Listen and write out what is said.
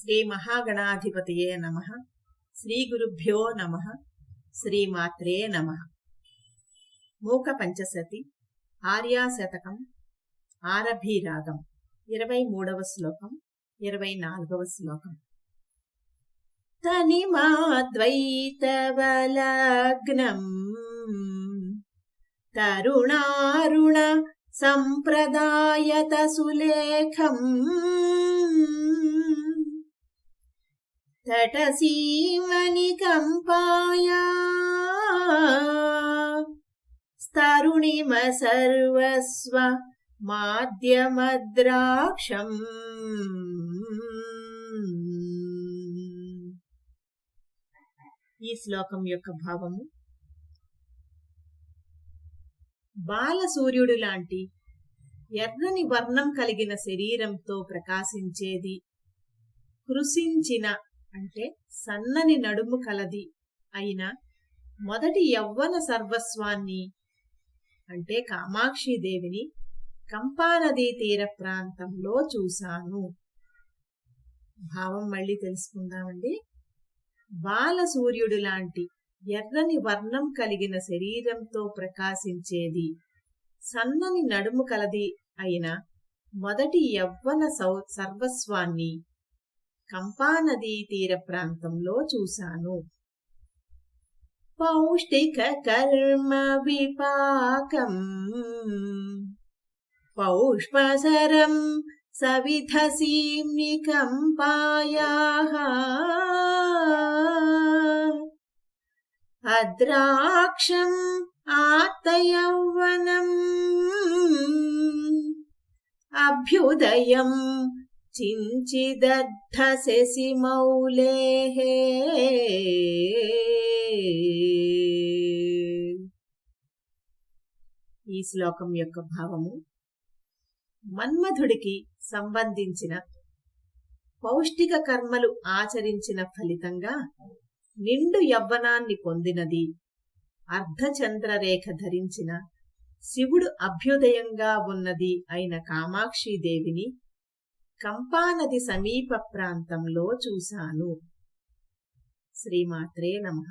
శ్రీ మహాగణాధిపతయే నమః. శ్రీ గురుభ్యో నమః. శ్రీమాత్రే నమః. మూక పంచశతి ఆర్యాశతకం ఆరభీరాగం 23వ శ్లోకం 24వ శ్లోకం. తనిమాద్వైతవలగ్నం తరుణారుణ సంప్రదాయత సులేఖం తటసీమనికంపాయా స్తరుణిమ సర్వస్వ మాధ్యమద్రాక్షం. ఈ శ్లోకం యొక్క భావము: బాలసూర్యుడు లాంటి ఎర్రని వర్ణం కలిగిన శరీరంతో ప్రకాశించేది, కృశించిన అంటే సన్నని నడుము కలది అయిన మొదటి యవ్వన సర్వస్వాన్ని అంటే కామాక్షిదేవిని కంపానదీ తీర ప్రాంతంలో చూశాను. భావం మళ్ళీ తెలుసుకుందామండి. బాలసూర్యుడు లాంటి ఎర్రని వర్ణం కలిగిన శరీరంతో ప్రకాశించేది, సన్నని నడుము కలది అయిన మొదటి యవ్వన సర్వస్వాన్ని కంపానదీ తీర ప్రాంతంలో చూశాను. పౌష్టిక కర్మ విపాకం పౌష్పసరం సవిధసీమ్నికంపాయాః అద్రాక్షం ఆత్తయౌవనం అభ్యుదయం చించిదర్థశశిమౌలేః. ఈ శ్లోకం యొక్క భావము: మన్మధుడికి సంబంధించిన పౌష్టిక కర్మలు ఆచరించిన ఫలితంగా నిండు యవ్వనాన్ని పొందినది, అర్ధచంద్రరేఖ ధరించిన శివుడు అభ్యుదయంగా ఉన్నది అయిన కామాక్షిదేవిని కంపానది సమీప ప్రాంతంలో చూశాను. శ్రీమాత్రే నమః.